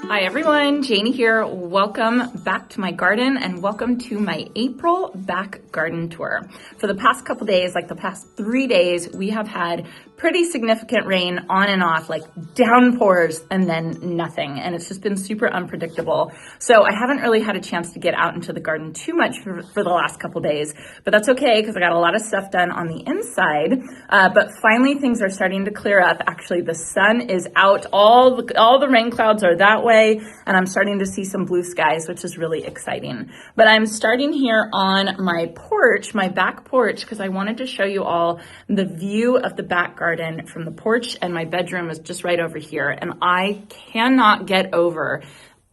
Hi everyone, Janie here. Welcome back to my garden and welcome to my April back garden tour. For the past couple days, like the past 3 days, we have had pretty significant rain on and off, like downpours and then nothing. And it's just been super unpredictable. So I haven't really had a chance to get out into the garden too much for the last couple days, but that's okay because I got a lot of stuff done on the inside. But finally things are starting to clear up. Actually, the sun is out. All the rain clouds are that way. And I'm starting to see some blue skies, which is really exciting. But I'm starting here on my porch, my back porch, because I wanted to show you all the view of the back garden from the porch, and my bedroom is just right over here. And I cannot get over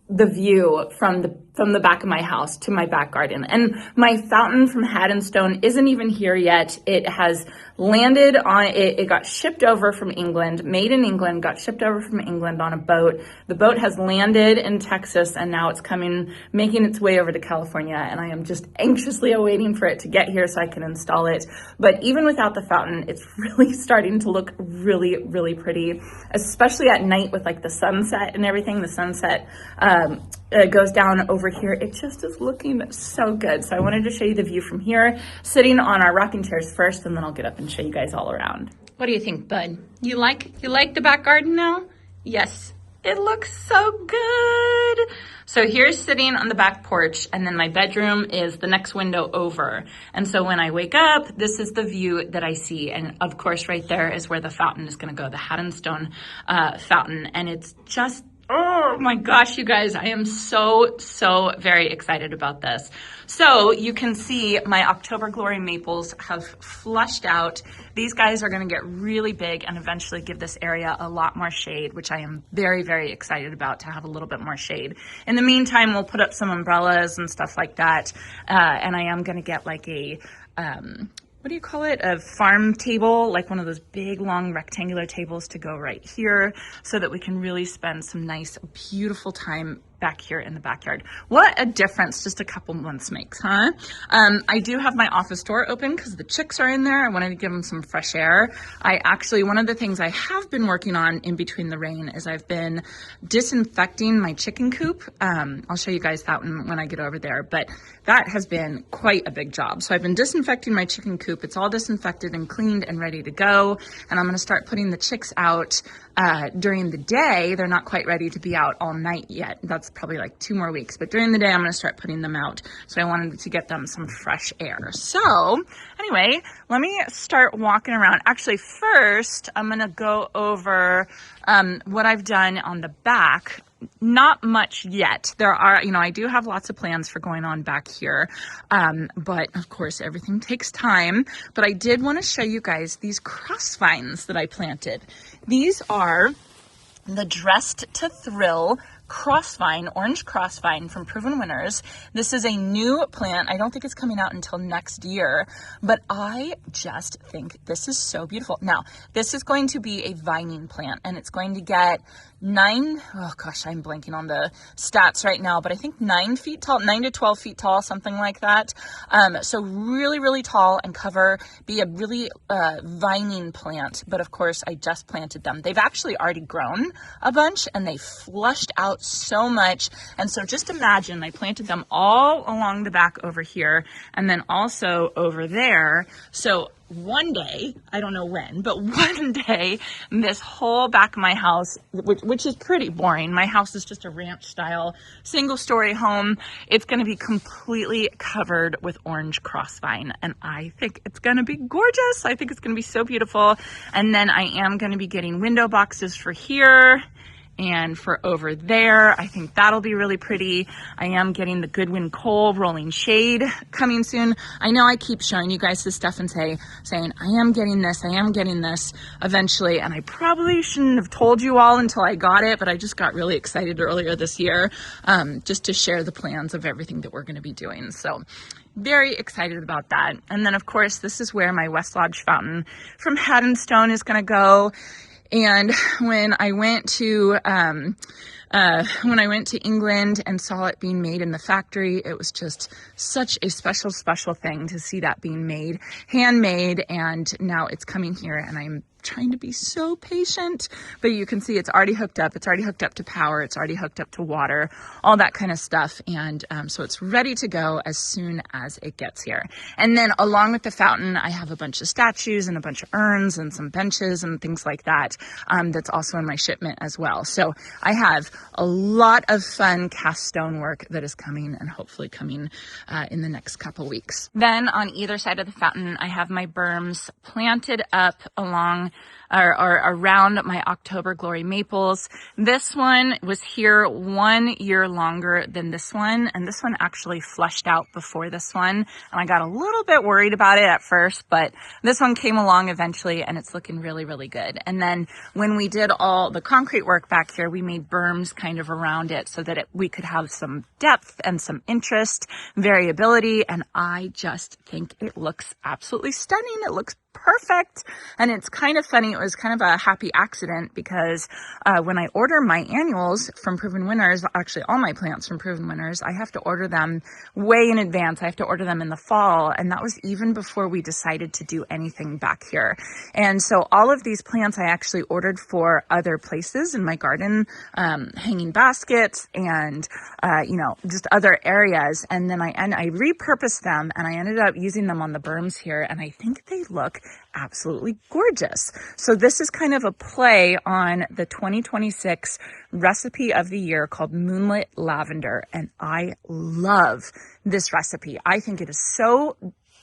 the view from the back of my house to my back garden. And my fountain from Haddonstone isn't even here yet. It has landed on, it got shipped over from England, made in England, got shipped over from England on a boat. The boat has landed in Texas and now it's making its way over to California. And I am just anxiously awaiting for it to get here so I can install it. But even without the fountain, it's really starting to look really, really pretty, especially at night with like the sunset and everything. The sunset goes down over here. It just is looking so good. So I wanted to show you the view from here, sitting on our rocking chairs first, and then I'll get up and show you guys all around. What do you think, bud? You like the back garden now? Yes, it looks so good. So here's sitting on the back porch, and then my bedroom is the next window over. And so when I wake up, this is the view that I see. And of course, right there is where the fountain is gonna go, the Haddonstone fountain. And it's just, oh my gosh, you guys, I am so very excited about this. So you can see my October Glory maples have flushed out. These guys are gonna get really big and eventually give this area a lot more shade, which I am very, very excited about, to have a little bit more shade. In the meantime, we'll put up some umbrellas and stuff like that. And I am gonna get like a, what do you call it? A farm table, like one of those big, long rectangular tables to go right here so that we can really spend some nice, beautiful time back here in the backyard. What a difference just a couple months makes, huh? I do have my office door open because the chicks are in there. I wanted to give them some fresh air. One of the things I have been working on in between the rain is I've been disinfecting my chicken coop. I'll show you guys that when I get over there, but that has been quite a big job. So I've been disinfecting my chicken coop. It's all disinfected and cleaned and ready to go. And I'm gonna start putting the chicks out during the day. They're not quite ready to be out all night yet. That's probably like 2 more weeks, but during the day I'm going to start putting them out. So I wanted to get them some fresh air. So anyway, let me start walking around. Actually, first I'm going to go over what I've done on the back. Not much yet. There are, I do have lots of plans for going on back here. But of course, everything takes time. But I did want to show you guys these cross vines that I planted. These are the Dressed to Thrill crossvine, orange crossvine from Proven Winners. This is a new plant. I don't think it's coming out until next year, but I just think this is so beautiful. Now, this is going to be a vining plant, and it's going to get I'm blanking on the stats right now, but I think 9 feet tall, 9 to 12 feet tall, something like that. So really, really tall and be a really vining plant. But of course, I just planted them. They've actually already grown a bunch and they flushed out so much. And so just imagine I planted them all along the back over here and then also over there. So one day, I don't know when, but one day, this whole back of my house, which is pretty boring. My house is just a ranch style, single story home. It's going to be completely covered with orange crossvine. And I think it's going to be gorgeous. I think it's going to be so beautiful. And then I am going to be getting window boxes for here and for over there. I think that'll be really pretty. I am getting the Goodwin Cole Rolling Shade coming soon. I know I keep showing you guys this stuff and saying, I am getting this eventually. And I probably shouldn't have told you all until I got it, but I just got really excited earlier this year, just to share the plans of everything that we're gonna be doing. So very excited about that. And then of course, this is where my West Lodge fountain from Haddonstone is gonna go. And when I went to England and saw it being made in the factory, it was just such a special thing to see that being made, handmade, and now it's coming here, and I'm trying to be so patient, but you can see it's already hooked up. It's already hooked up to power. It's already hooked up to water, all that kind of stuff. And so it's ready to go as soon as it gets here. And then along with the fountain, I have a bunch of statues and a bunch of urns and some benches and things like that. That's also in my shipment as well. So I have a lot of fun cast stone work that is coming and hopefully coming in the next couple weeks. Then on either side of the fountain, I have my berms planted up along or around my October Glory maples. This one was here 1 year longer than this one, and this one actually flushed out before this one, and I got a little bit worried about it at first, but this one came along eventually, and it's looking really, really good. And then when we did all the concrete work back here, we made berms kind of around it so that we could have some depth and some interest, variability, and I just think it looks absolutely stunning. It looks perfect. And it's kind of funny. It was kind of a happy accident because when I order my annuals from Proven Winners, actually all my plants from Proven Winners, I have to order them way in advance. I have to order them in the fall. And that was even before we decided to do anything back here. And so all of these plants I actually ordered for other places in my garden, hanging baskets and, just other areas. And then I repurposed them and I ended up using them on the berms here. And I think they look absolutely gorgeous. So this is kind of a play on the 2026 recipe of the year called Moonlit Lavender. And I love this recipe. I think it is so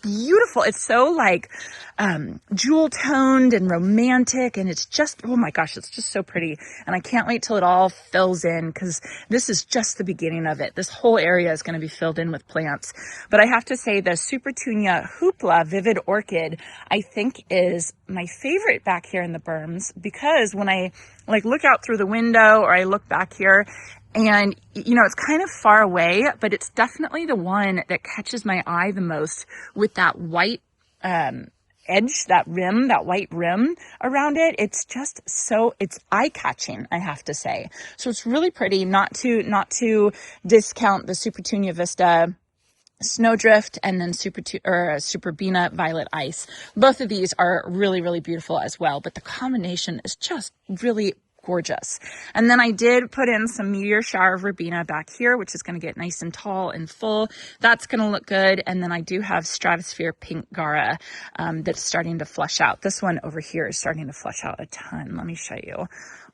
beautiful. It's so like jewel toned and romantic, and it's just, oh my gosh, it's just so pretty. And I can't wait till it all fills in because this is just the beginning of it. This whole area is going to be filled in with plants. But I have to say the Supertunia Hoopla Vivid Orchid, I think is my favorite back here in the berms because when I look out through the window or I look back here, and, it's kind of far away, but it's definitely the one that catches my eye the most with that white edge, that white rim around it. It's just it's eye-catching, I have to say. So it's really pretty, not to discount the Supertunia Vista Snowdrift and then Superbina Violet Ice. Both of these are really, really beautiful as well, but the combination is just really gorgeous. And then I did put in some Meteor Shower Verbena back here, which is going to get nice and tall and full. That's going to look good. And then I do have Stratosphere Pink Gara that's starting to flush out. This one over here is starting to flush out a ton. Let me show you.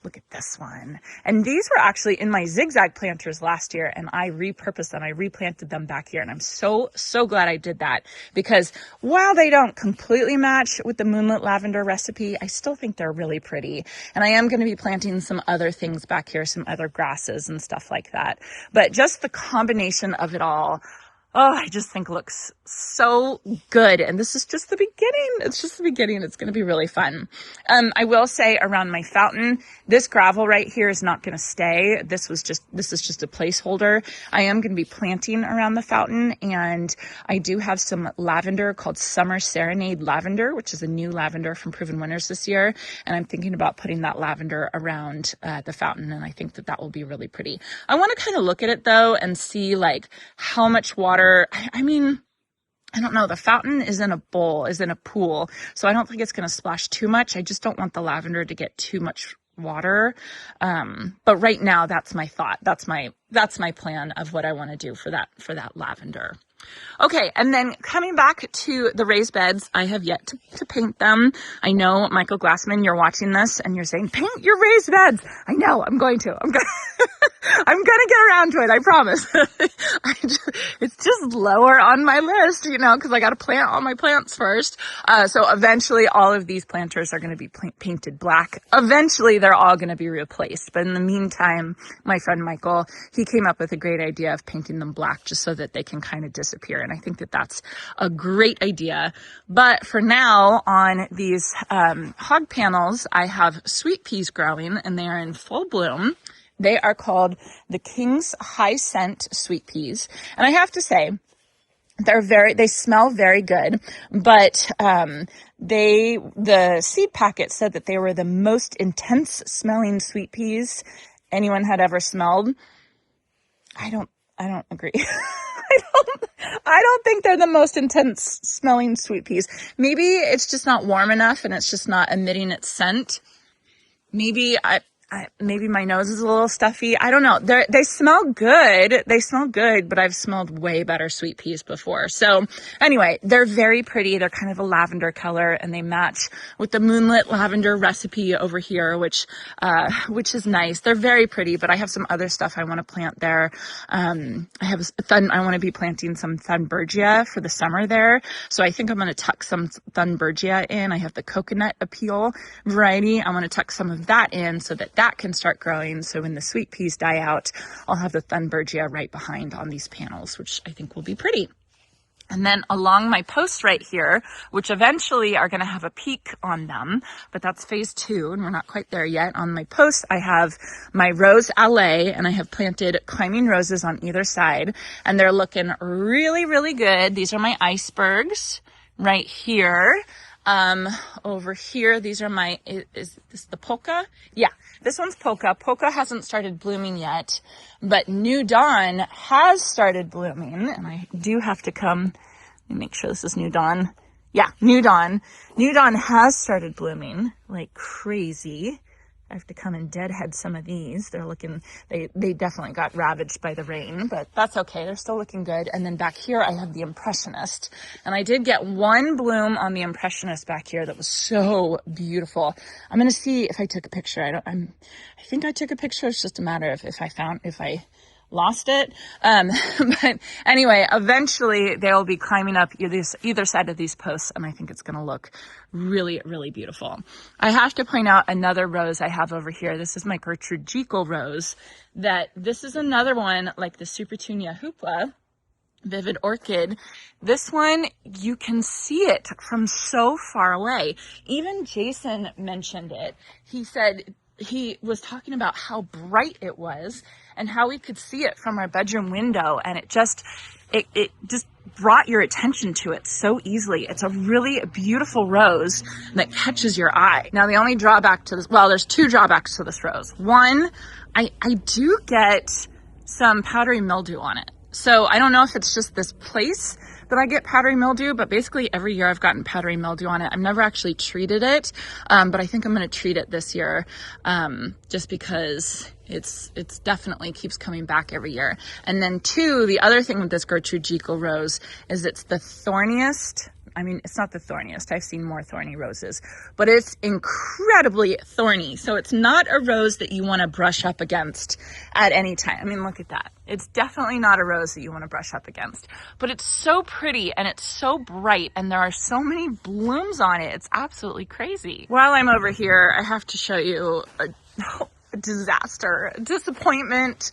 Look at this one. And these were actually in my zigzag planters last year, and I repurposed them. I replanted them back here, and I'm so, so glad I did that because while they don't completely match with the Moonlit Lavender recipe, I still think they're really pretty. And I am going to be planting some other things back here, some other grasses and stuff like that. But just the combination of it all, I just think looks so good. And this is just the beginning. It's just the beginning. It's going to be really fun. I will say around my fountain, this gravel right here is not going to stay. This is just a placeholder. I am going to be planting around the fountain, and I do have some lavender called Summer Serenade Lavender, which is a new lavender from Proven Winners this year. And I'm thinking about putting that lavender around the fountain. And I think that will be really pretty. I want to kind of look at it though and see how much water. I mean, I don't know. The fountain is in a pool. So I don't think it's going to splash too much. I just don't want the lavender to get too much water. But right now that's my thought. That's my plan of what I want to do for that lavender. Okay, and then coming back to the raised beds, I have yet to paint them. I know, Michael Glassman, you're watching this and you're saying, paint your raised beds. I know, I'm going to. I'm going to get around to it, I promise. It's just lower on my list, because I got to plant all my plants first. So eventually all of these planters are going to be painted black. Eventually they're all going to be replaced. But in the meantime, my friend Michael, he came up with a great idea of painting them black just so that they can kind of disappear. And I think that that's a great idea. But for now, on these hog panels, I have sweet peas growing, and they are in full bloom. They are called the King's High Scent Sweet Peas. And I have to say, they smell very good, but the seed packet said that they were the most intense smelling sweet peas anyone had ever smelled. I don't agree. I don't think they're the most intense smelling sweet peas. Maybe it's just not warm enough and it's just not emitting its scent. Maybe maybe my nose is a little stuffy. I don't know. They smell good. They smell good, but I've smelled way better sweet peas before. So anyway, they're very pretty. They're kind of a lavender color and they match with the moonlit lavender recipe over here, which is nice. They're very pretty, but I have some other stuff I want to plant there. I want to be planting some Thunbergia for the summer there. So I think I'm going to tuck some Thunbergia in. I have the coconut appeal variety. I want to tuck some of that in so that can start growing. So when the sweet peas die out, I'll have the Thunbergia right behind on these panels, which I think will be pretty. And then along my posts right here, which eventually are going to have a peak on them, but that's phase 2 and we're not quite there yet. On my posts, I have my rose allée and I have planted climbing roses on either side and they're looking really, really good. These are my icebergs right here. Over here, these are my, is this the polka? Yeah, this one's polka. Polka hasn't started blooming yet, but New Dawn has started blooming. And I do have to come and make sure this is New Dawn. Yeah, New Dawn. New Dawn has started blooming like crazy. I have to come and deadhead some of these. They're looking, they definitely got ravaged by the rain, but that's okay. They're still looking good. And then back here, I have the Impressionist. And I did get one bloom on the Impressionist back here that was so beautiful. I'm going to see if I took a picture. I think I took a picture. It's just a matter of if I lost it. But anyway, eventually they'll be climbing up either side of these posts. And I think it's going to look really, really beautiful. I have to point out another rose I have over here. This is my Gertrude Jekyll rose. This is another one like the Supertunia hoopla, Vivid Orchid. This one, you can see it from so far away. Even Jason mentioned it. He said he was talking about how bright it was and how we could see it from our bedroom window. And it just brought your attention to it so easily. It's a really beautiful rose that catches your eye. Now, the only drawback to this, well, there's 2 drawbacks to this rose. One, I do get some powdery mildew on it. So I don't know if it's just this place that I get powdery mildew, but basically every year I've gotten powdery mildew on it. I've never actually treated it, but I think I'm going to treat it this year, just because it's definitely keeps coming back every year. And then 2, the other thing with this Gertrude Jekyll rose is it's the thorniest. I mean, it's not the thorniest. I've seen more thorny roses, but it's incredibly thorny. So it's not a rose that you want to brush up against at any time. I mean, look at that. It's definitely not a rose that you want to brush up against, but it's so pretty and it's so bright and there are so many blooms on it. It's absolutely crazy. While I'm over here, I have to show you a disaster, a disappointment.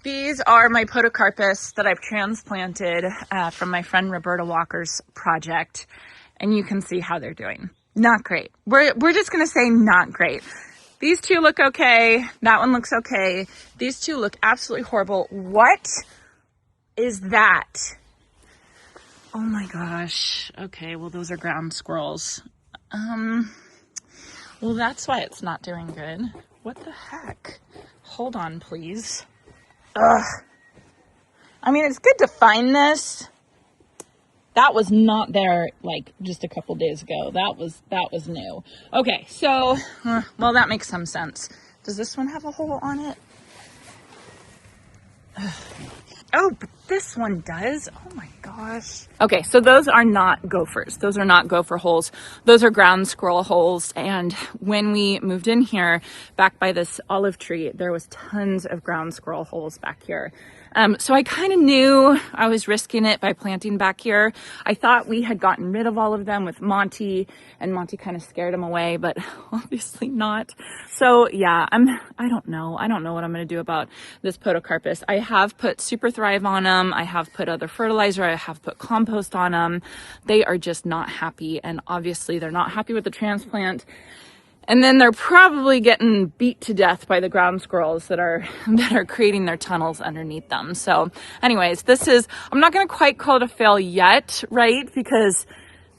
These are my podocarpus that I've transplanted from my friend Roberta Walker's project, and you can see how they're doing. Not great. We're just going to say not great. These 2 look okay. That one looks okay. These 2 look absolutely horrible. What is that? Oh my gosh. Okay, well, those are ground squirrels. Well, that's why it's not doing good. What the heck? Hold on, please. Ugh. I mean, it's good to find this. That was not there like just a couple days ago. That was new. Okay, so, well, that makes some sense. Does this one have a hole on it? Ugh. Oh, but this one does. Oh my gosh. Okay, so those are not gophers. Those are not gopher holes. Those are ground squirrel holes. And when we moved in here, back by this olive tree, there was tons of ground squirrel holes back here. So I kind of knew I was risking it by planting back here. I thought we had gotten rid of all of them with Monty, and Monty kind of scared them away, but obviously not. So yeah, I don't know what I'm going to do about this podocarpus. I have put Super Thrive on them. I have put other fertilizer. I have put compost on them. They are just not happy, and obviously they're not happy with the transplant. And then they're probably getting beat to death by the ground squirrels that are creating their tunnels underneath them. So anyways, I'm not going to quite call it a fail yet, right? Because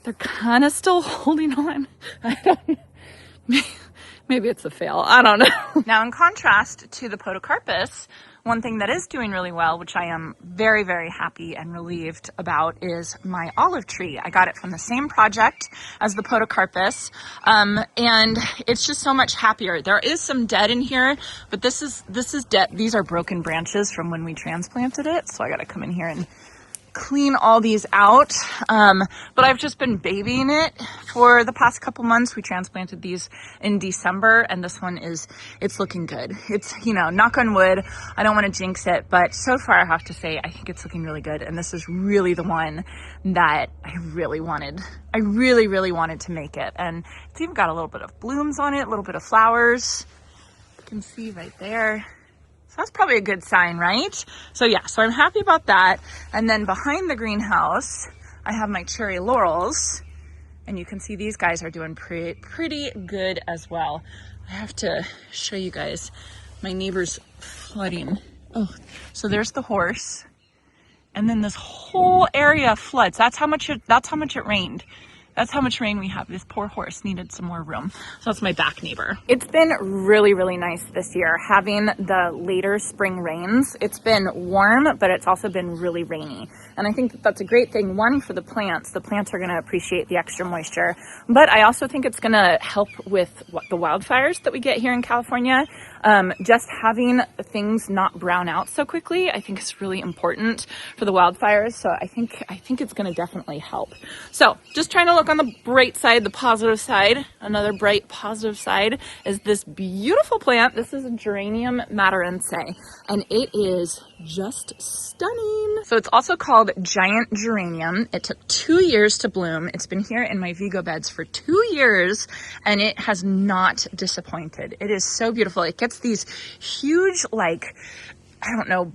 they're kind of still holding on. I don't know. Maybe it's a fail. I don't know. Now, in contrast to the podocarpus, One thing that is doing really well, which I am very, very happy and relieved about, is my olive tree. I got it from the same project as the podocarpus, and it's just so much happier. There is some dead in here, but this is dead. These are broken branches from when we transplanted it, so I gotta come in here and clean all these out. But I've just been babying it for the past couple months. We transplanted these in December, and this one it's looking good. It's, you know, knock on wood, I don't want to jinx it, but so far I have to say I think it's looking really good, and this is really the one that I really wanted. I really, really wanted to make it, and it's even got a little bit of blooms on it, a little bit of flowers. You can see right there. That's probably a good sign, right? So yeah, so I'm happy about that. And then behind the greenhouse, I have my cherry laurels, and you can see these guys are doing pretty good as well. I have to show you guys my neighbor's flooding. Oh, so there's the horse, and then this whole area floods. That's how much it rained. That's how much rain we have. This poor horse needed some more room. So that's my back neighbor. It's been really, really nice this year having the later spring rains. It's been warm, but it's also been really rainy. And I think that that's a great thing. One, for the plants. The plants are going to appreciate the extra moisture. But I also think it's going to help with the wildfires that we get here in California. Just having things not brown out so quickly, I think is really important for the wildfires. So I think it's going to definitely help. So just trying to look on the bright side, the positive side. Another bright positive side is this beautiful plant. This is a geranium matarense, and it is just stunning. So it's also called giant geranium. It took 2 years to bloom. It's been here in my Vigo beds for 2 years, and it has not disappointed. It is so beautiful. It gets these huge, like, I don't know,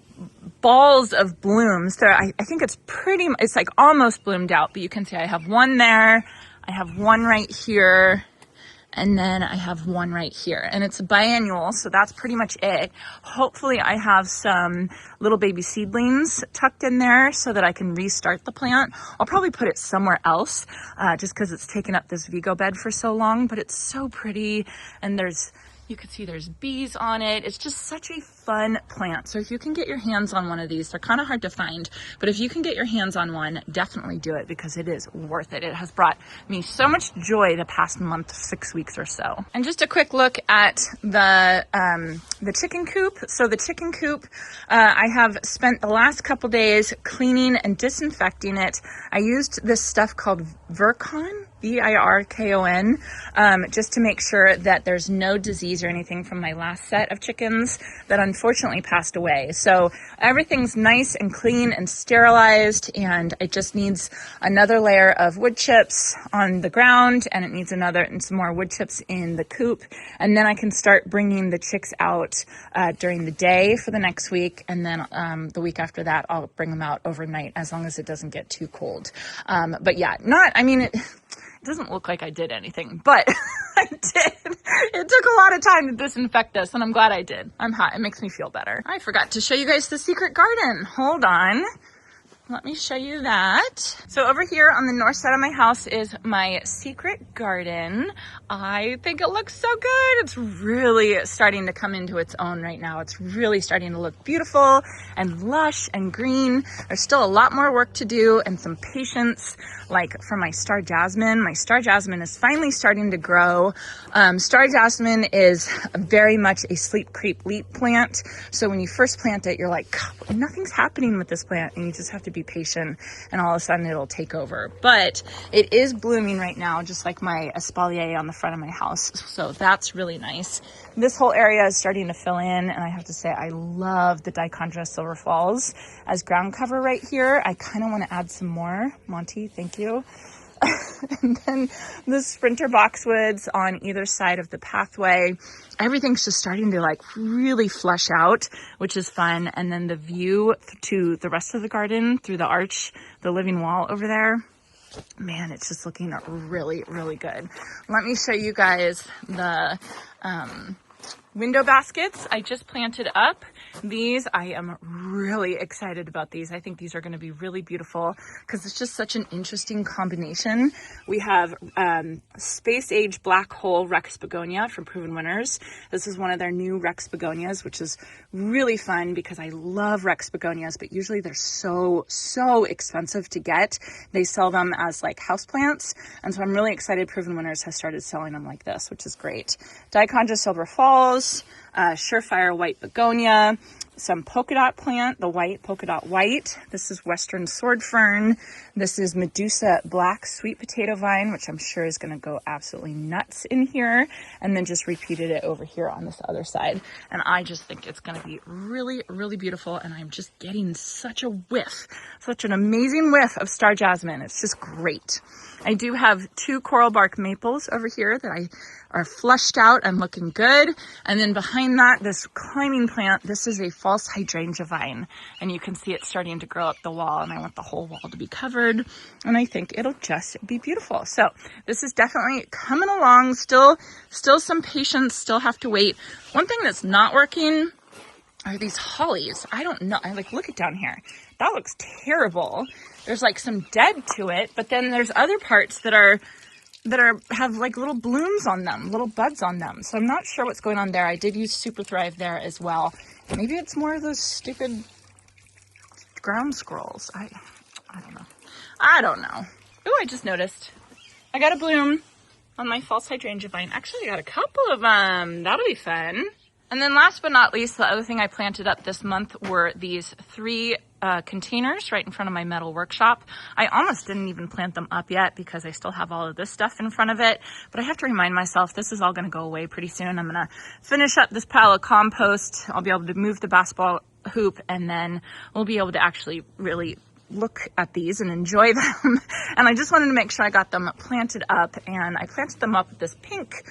balls of blooms. I think it's like almost bloomed out, but you can see I have one there, I have one right here, and then I have one right here, and it's biannual, so that's pretty much it. Hopefully I have some little baby seedlings tucked in there so that I can restart the plant. I'll probably put it somewhere else, just because it's taken up this Vigo bed for so long, but it's so pretty, and you can see there's bees on it. It's just such a fun plant. So if you can get your hands on one of these, they're kind of hard to find, but if you can get your hands on one, definitely do it, because it is worth it. It has brought me so much joy the past month, 6 weeks or so. And just a quick look at the chicken coop. So the chicken coop, I have spent the last couple days cleaning and disinfecting it. I used this stuff called Virkon, Virkon, just to make sure that there's no disease or anything from my last set of chickens that unfortunately passed away. So everything's nice and clean and sterilized, and it just needs another layer of wood chips on the ground, and it needs some more wood chips in the coop. And then I can start bringing the chicks out during the day for the next week, and then the week after that I'll bring them out overnight, as long as it doesn't get too cold. But yeah, it doesn't look like I did anything, but I did. It took a lot of time to disinfect this, and I'm glad I did. I'm hot. It makes me feel better. I forgot to show you guys the secret garden. Hold on. Let me show you that. So over here on the north side of my house is my secret garden. I think it looks so good. It's really starting to come into its own right now. It's really starting to look beautiful and lush and green. There's still a lot more work to do and some patience, like for my star jasmine. My star jasmine is finally starting to grow. Star jasmine is very much a sleep, creep, leap plant. So when you first plant it, you're like, God, nothing's happening with this plant, and you just have to be patient, and all of a sudden it'll take over. But it is blooming right now, just like my espalier on the front of my house. So that's really nice. This whole area is starting to fill in, and I have to say I love the Dichondra Silver Falls as ground cover right here. I kind of want to add some more. Monty, thank you. And then the sprinter boxwoods on either side of the pathway. Everything's just starting to like really flesh out, which is fun. And then the view to the rest of the garden through the arch, the living wall over there, man, it's just looking really, really good. Let me show you guys the window baskets I just planted up. These, I am really excited about these. I think these are going to be really beautiful because it's just such an interesting combination. We have Space Age Black Hole Rex Begonia from Proven Winners. This is one of their new Rex Begonias, which is really fun because I love Rex Begonias, but usually they're so expensive to get. They sell them as like houseplants, and so I'm really excited Proven Winners has started selling them like this, which is great. Dichondra Silver Falls, Surefire White Begonia, some polka dot plant, the white polka dot white. This is Western Sword Fern. This is Medusa Black Sweet Potato Vine, which I'm sure is going to go absolutely nuts in here. And then just repeated it over here on this other side. And I just think it's going to be really beautiful. And I'm just getting such a whiff, such an amazing whiff of Star Jasmine. It's just great. I do have 2 coral bark maples over here that are flushed out and looking good. And then behind that, this climbing plant, this is a false hydrangea vine. And you can see it starting to grow up the wall, and I want the whole wall to be covered. And I think it'll just be beautiful. So this is definitely coming along. Still some patience, still have to wait. One thing that's not working are these hollies. I don't know. Look at down here. That looks terrible. There's like some dead to it, but then there's other parts that have like little blooms on them, little buds on them. So I'm not sure what's going on there. I did use Super Thrive there as well. Maybe it's more of those stupid ground squirrels. I don't know. Oh, I just noticed. I got a bloom on my false hydrangea vine. Actually, I got a couple of them. That'll be fun. And then last but not least, the other thing I planted up this month were these 3 containers right in front of my metal workshop. I almost didn't even plant them up yet because I still have all of this stuff in front of it. But I have to remind myself this is all going to go away pretty soon. I'm going to finish up this pile of compost. I'll be able to move the basketball hoop, and then we'll be able to actually really look at these and enjoy them. And I just wanted to make sure I got them planted up, and I planted them up with this pink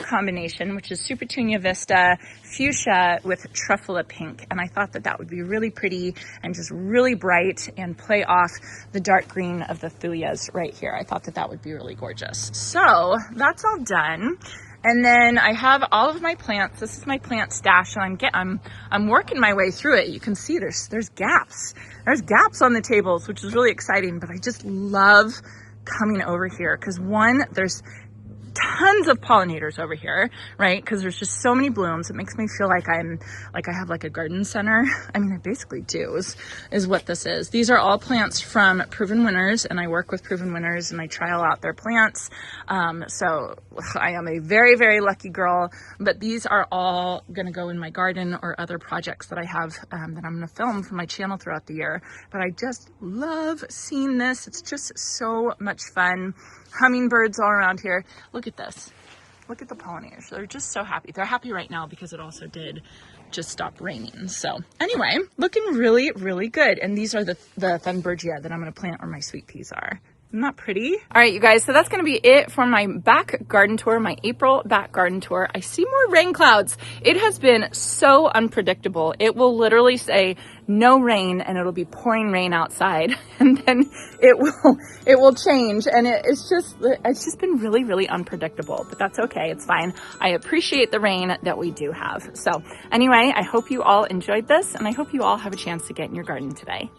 combination, which is Supertunia Vista Fuchsia with Truffula Pink. And I thought that would be really pretty and just really bright and play off the dark green of the Thuyas right here. I thought that would be really gorgeous. So that's all done. And then I have all of my plants. This is my plant stash, and I'm working my way through it. You can see there's gaps. There's gaps on the tables, which is really exciting, but I just love coming over here because there's tons of pollinators over here, right? Because there's just so many blooms. It makes me feel like I have like a garden center. I mean, I basically do is what this is. These are all plants from Proven Winners, and I work with Proven Winners and I trial out their plants. So I am a very lucky girl, but these are all going to go in my garden or other projects that I have that I'm going to film for my channel throughout the year. But I just love seeing this. It's just so much fun. Hummingbirds all around here. Look at this. Look at the pollinators. They're just so happy. They're happy right now because it also did just stop raining. So anyway, looking really good. And these are the Thunbergia that I'm going to plant where my sweet peas are. Isn't that pretty? All right, you guys, so that's going to be it for my back garden tour, my April back garden tour. I see more rain clouds. It has been so unpredictable. It will literally say no rain and it'll be pouring rain outside, and then it will change, and it's just been really unpredictable, but that's okay. It's fine. I appreciate the rain that we do have. So anyway, I hope you all enjoyed this, and I hope you all have a chance to get in your garden today.